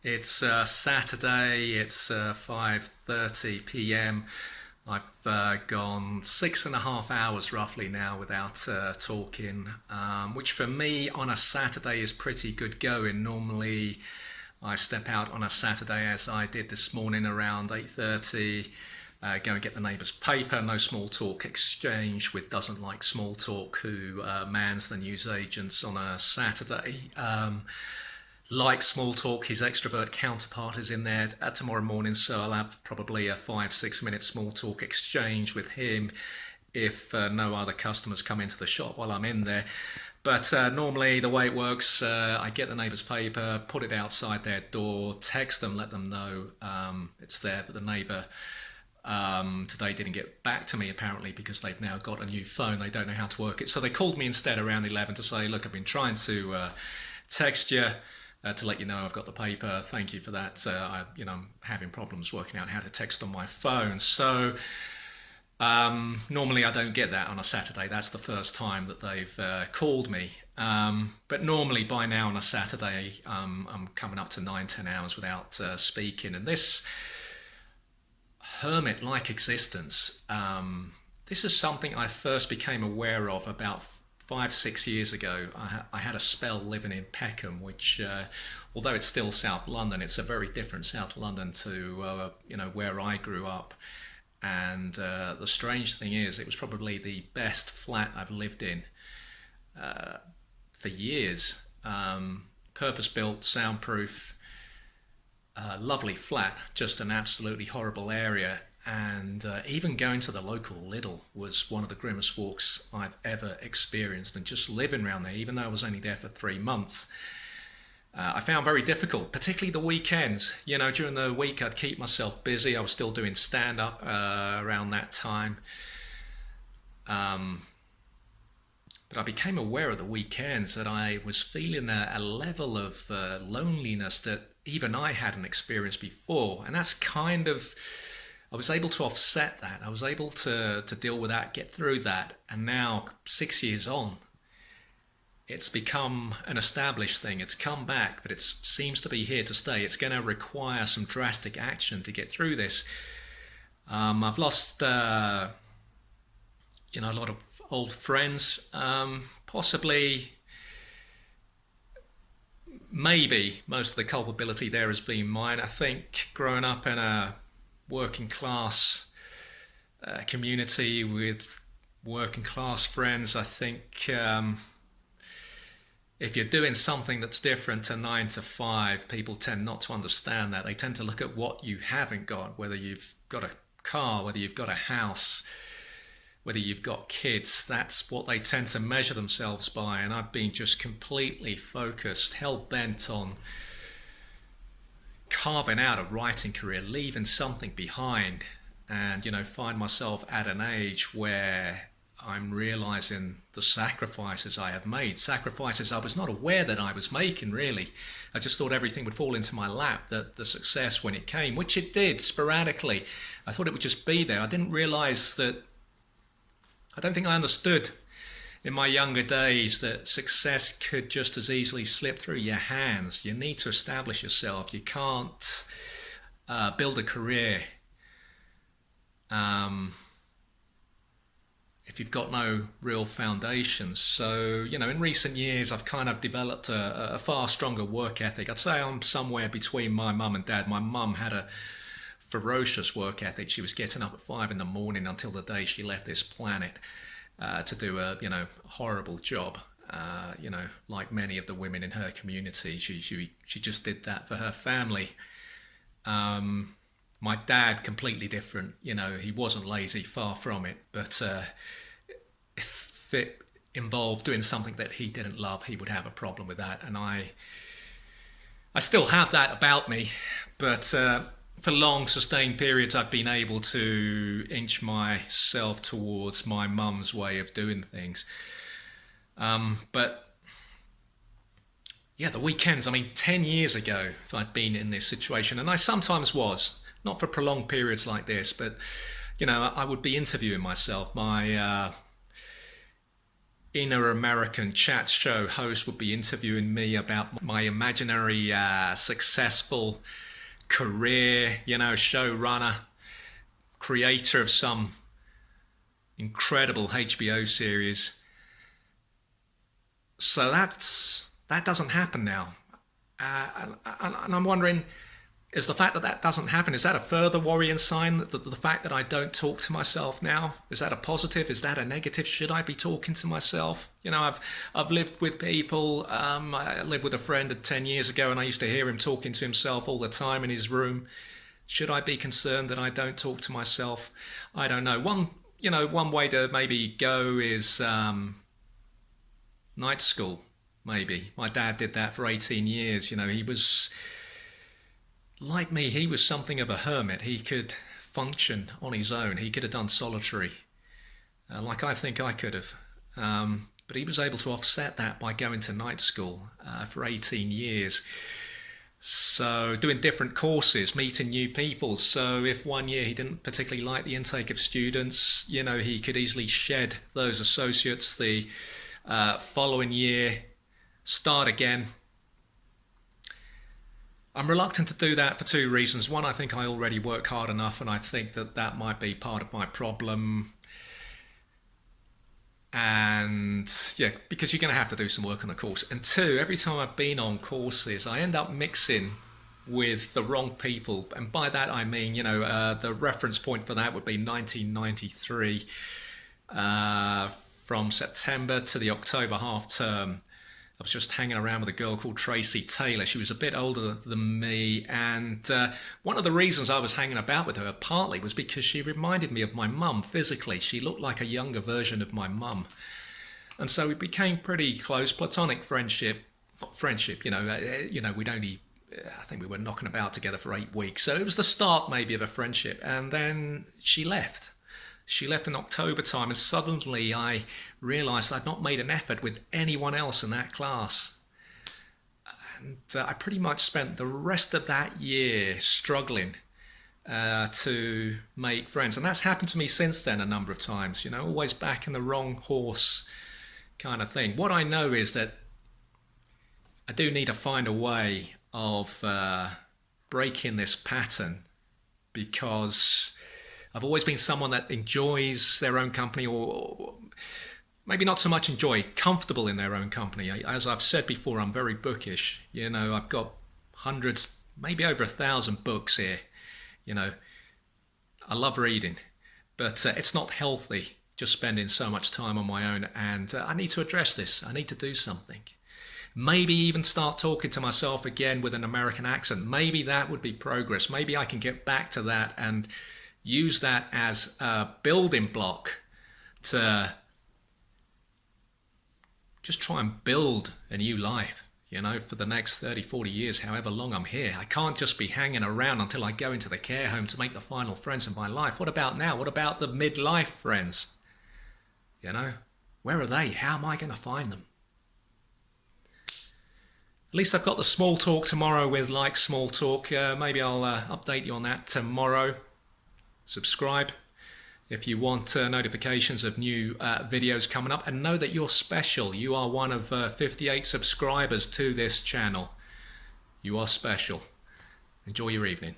It's Saturday, it's 5:30 p.m. I've gone 6.5 hours roughly now without talking, which for me on a Saturday is pretty good going. Normally, I step out on a Saturday as I did this morning around 8:30, go and get the neighbour's paper. No small talk exchange with doesn't like small talk who mans the newsagents on a Saturday. Like small talk, his extrovert counterpart is in there tomorrow morning, so I'll have probably a 5 6 minute small talk exchange with him if no other customers come into the shop while I'm in there. But normally, the way it works, I get the neighbour's paper, put it outside their door, text them, let them know it's there. But the neighbour today didn't get back to me apparently because they've now got a new phone. They don't know how to work it. So they called me instead around 11 to say, look, I've been trying to text you to let you know I've got the paper. Thank you for that. I'm having problems working out how to text on my phone. So normally I don't get that on a Saturday. That's the first time that they've called me. But normally by now on a Saturday, I'm coming up to 9 10 hours without speaking. And this hermit-like existence, this is something I first became aware of about 5 6 years ago. I had a spell living in Peckham, which, although it's still South London, it's a very different South London to where I grew up. And the strange thing is, it was probably the best flat I've lived in for years. Purpose built, soundproof, lovely flat, just an absolutely horrible area. And even going to the local Lidl was one of the grimmest walks I've ever experienced. And just living around there, even though I was only there for 3 months, I found very difficult, particularly the weekends. During the week I'd keep myself busy. I was still doing stand up around that time. But I became aware of the weekends that I was feeling a level of loneliness that even I hadn't experienced before. And that's I was able to offset that. I was able to deal with that, get through that. And now, 6 years on, it's become an established thing. It's come back, but it seems to be here to stay. It's going to require some drastic action to get through this. I've lost, a lot of old friends. Possibly, maybe most of the culpability there has been mine. I think growing up in a working class community with working class friends, I think if you're doing something that's different to 9 to 5, people tend not to understand that. They tend to look at what you haven't got, whether you've got a car, whether you've got a house, whether you've got kids. That's what they tend to measure themselves by. And I've been just completely focused, hell bent on carving out a writing career, leaving something behind, and find myself at an age where I'm realizing the sacrifices I have made, sacrifices I was not aware that I was making, really. I just thought everything would fall into my lap, that the success when it came, which it did sporadically. I thought it would just be there. I didn't realize that, I don't think I understood in my younger days that success could just as easily slip through your hands. You need to establish yourself. You can't build a career if you've got no real foundations. So, in recent years, I've kind of developed a far stronger work ethic. I'd say I'm somewhere between my mum and dad. My mum had a ferocious work ethic. She was getting up at 5 in the morning until the day she left this planet to do a horrible job. Like many of the women in her community, she just did that for her family. My dad, completely different. He wasn't lazy, far from it. But if it involved doing something that he didn't love, he would have a problem with that. And I still have that about me, but for long, sustained periods, I've been able to inch myself towards my mum's way of doing things. But yeah, the weekends, 10 years ago, if I'd been in this situation, and I sometimes was, not for prolonged periods like this, but I would be interviewing myself. inner American chat show host would be interviewing me about my imaginary successful career, showrunner, creator of some incredible HBO series. So that doesn't happen now. And I'm wondering, is the fact that that doesn't happen, is that a further worrying sign that the fact that I don't talk to myself now? Is that a positive? Is that a negative? Should I be talking to myself? I've lived with people. I lived with a friend 10 years ago, and I used to hear him talking to himself all the time in his room. Should I be concerned that I don't talk to myself? I don't know. One way to maybe go is night school. Maybe my dad did that for 18 years. He was like me. He was something of a hermit. He could function on his own. He could have done solitary, like I think I could have. But he was able to offset that by going to night school for 18 years. So doing different courses, meeting new people. So if one year he didn't particularly like the intake of students, he could easily shed those associates the following year, start again. I'm reluctant to do that for two reasons. One, I think I already work hard enough, and I think that might be part of my problem. And yeah, because you're going to have to do some work on the course. And two, every time I've been on courses, I end up mixing with the wrong people. And by that I mean, the reference point for that would be 1993, from September to the October half term. I was just hanging around with a girl called Tracy Taylor. She was a bit older than me, and one of the reasons I was hanging about with her partly was because she reminded me of my mum physically. She looked like a younger version of my mum, and so we became pretty close, platonic friendship. Not friendship, we'd only, I think we were knocking about together for 8 weeks, so it was the start maybe of a friendship, and then she left. She left in October time, and suddenly I realised I'd not made an effort with anyone else in that class. And I pretty much spent the rest of that year struggling to make friends. And that's happened to me since then a number of times, always back in the wrong horse kind of thing. What I know is that I do need to find a way of breaking this pattern, because I've always been someone that enjoys their own company, or maybe not so much enjoy, comfortable in their own company. As I've said before, I'm very bookish. I've got hundreds, maybe over 1,000 books here. I love reading, but it's not healthy just spending so much time on my own, and I need to address this. I need to do something. Maybe even start talking to myself again with an American accent. Maybe that would be progress. Maybe I can get back to that and use that as a building block to just try and build a new life, for the next 30, 40 years, however long I'm here. I can't just be hanging around until I go into the care home to make the final friends of my life. What about now? What about the midlife friends? Where are they? How am I going to find them? At least I've got the small talk tomorrow with Like Small Talk. Maybe I'll update you on that tomorrow. Subscribe if you want notifications of new videos coming up, and know that you're special. You are one of 58 subscribers to this channel. You are special. Enjoy your evening.